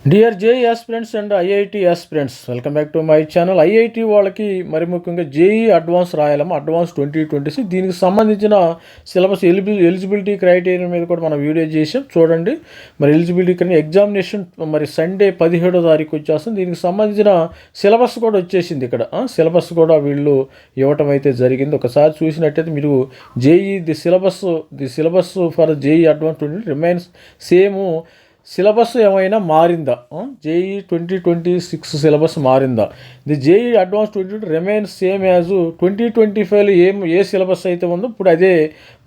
Dear JEE aspirants and IIT aspirants, welcome back to my channel. IIT వాళ్ళకి మరి ముఖ్యంగా JEE advance రాయాలమ్మా, advance 2026. దీనికి సంబంధించిన సిలబస్ ఎలిజిబిలిటీ క్రైటీరియా మీద కూడా మనం వీడియో చేసాం, చూడండి. మరి ఎలిజిబిలిటీ ఎగ్జామినేషన్ మరి సండే 17వ తారీఖు వచ్చేస్తుంది. దీనికి సంబంధించిన సిలబస్ కూడా వచ్చేసింది. ఇక్కడ సిలబస్ కూడా వీళ్ళు ఇవ్వటం అయితే జరిగింది. ఒకసారి చూసినట్టయితే మీరు JEE the syllabus for JEE advance 20 remains same. Syllabus ఏమైనా మారిందా? జేఈ 2026 సిలబస్ మారిందా? The JEE advance 2020 remains same as 2025లో ఏ సిలబస్ అయితే ఉందో ఇప్పుడు అదే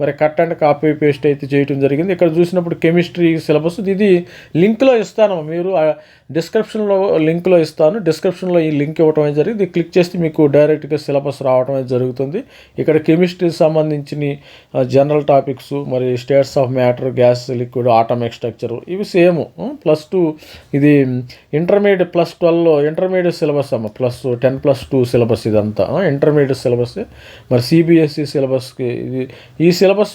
మరి కట్ అండ్ కాపీ పేస్ట్ అయితే చేయడం జరిగింది. ఇక్కడ చూసినప్పుడు కెమిస్ట్రీ సిలబస్ ఇది లింక్లో ఇస్తాను, మీరు డిస్క్రిప్షన్లో లింక్లో ఇస్తాను. డిస్క్రిప్షన్లో ఈ లింక్ ఇవ్వడం అయితే జరిగింది. క్లిక్ చేస్తే మీకు డైరెక్ట్గా సిలబస్ రావడం అయితే జరుగుతుంది. ఇక్కడ కెమిస్ట్రీకి సంబంధించిన జనరల్ టాపిక్స్, మరి states of matter, gas, liquid, atomic structure ఇవి సేమ్. +2 ఇది ఇంటర్మీడియట్ +12లో ఇంటర్మీడియట్ సిలబస్ అమ్మ, +10+2 సిలబస్ ఇదంతా ఇంటర్మీడియట్ సిలబస్. మరి సిబిఎస్ఈ సిలబస్కి ఈ సిలబస్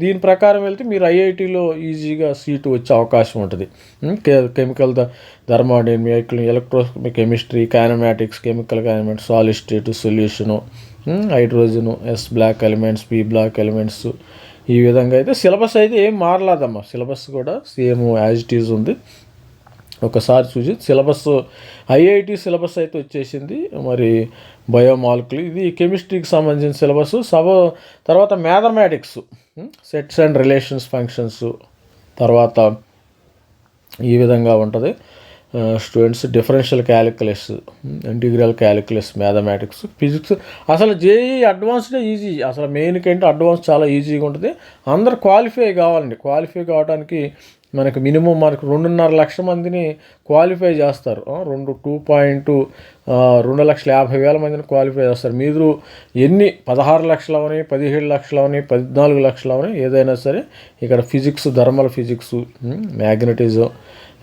దీని ప్రకారం వెళ్తే మీరు ఐఐటీలో ఈజీగా సీటు వచ్చే అవకాశం ఉంటుంది. Chemical thermodynamic, electro chemistry, kinematics, chemical kinematics, solid state solution, hydrogen, S block elements, P block elements, ఈ విధంగా అయితే సిలబస్ అయితే ఏం మారలేదమ్మా. సిలబస్ కూడా సేమ్ యాజ్ ఇట్ ఈజ్ ఉంది. ఒకసారి చూసి సిలబస్ ఐఐటి సిలబస్ అయితే వచ్చేసింది. మరి బయోమాలిక్యూల్ ఇది కెమిస్ట్రీకి సంబంధించిన సిలబస్. తర్వాత mathematics, sets and relations functions, తర్వాత ఈ విధంగా ఉంటుంది. Students differential calculus, integral calculus, mathematics, physics. అసలు జేఈ అడ్వాన్స్డే ఈజీ. అసలు మెయిన్ కంటే అడ్వాన్స్ చాలా ఈజీగా ఉంటుంది. అందరు క్వాలిఫై కావాలండి. క్వాలిఫై కావడానికి మనకు మినిమం మనకు 2.5 లక్షల మందిని క్వాలిఫై చేస్తారు. 2,50,000 మందిని క్వాలిఫై చేస్తారు. మీరు ఎన్ని 16 లక్షలు అవని, 17 లక్షలు అవని, 14 లక్షలు అవని, ఏదైనా సరే ఇక్కడ physics, thermal physics, magnetism,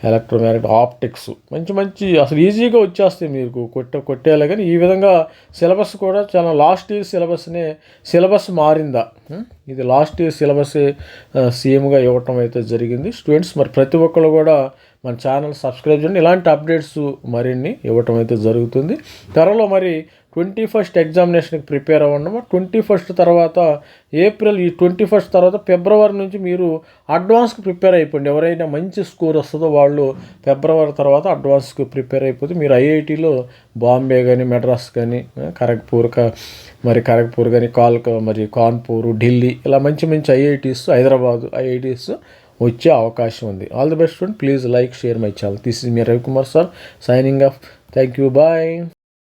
electromagnetic, optics మంచి అసలు ఈజీగా వచ్చేస్తాయి మీకు కొట్టేయాలి. కానీ ఈ విధంగా సిలబస్ కూడా చాలా లాస్ట్ ఇయర్ సిలబస్ మారిందా? ఇది లాస్ట్ ఇయర్ సిలబస్ సేమ్గా ఇవ్వటం అయితే జరిగింది. స్టూడెంట్స్ మరి ప్రతి ఒక్కరు కూడా మన ఛానల్ సబ్స్క్రైబ్ చేయండి. ఇలాంటి అప్డేట్స్ మరిన్ని ఇవ్వటం అయితే జరుగుతుంది. త్వరలో మరి 21st ఎగ్జామినేషన్కి ప్రిపేర్ అవ్వండి. 21st తర్వాత ఏప్రిల్, ఈ 21st తర్వాత ఫిబ్రవరి నుంచి మీరు అడ్వాన్స్కి ప్రిపేర్ అయిపోండి. ఎవరైనా మంచి స్కోర్ వస్తుందో వాళ్ళు ఫిబ్రవరి తర్వాత అడ్వాన్స్కి ప్రిపేర్ అయిపోతే మీరు ఐఐటీలో బాంబే కానీ, మెడ్రాస్ కానీ, ఖరగ్పూర్ కానీ, కాన్పూర్, ఢిల్లీ ఇలా మంచి ఐఐటీస్, హైదరాబాద్ ఐఐటీస్ వచ్చే అవకాశం ఉంది. All the best student. Please like, share my channel. This is me Ravikumar sir signing off. Thank you. Bye.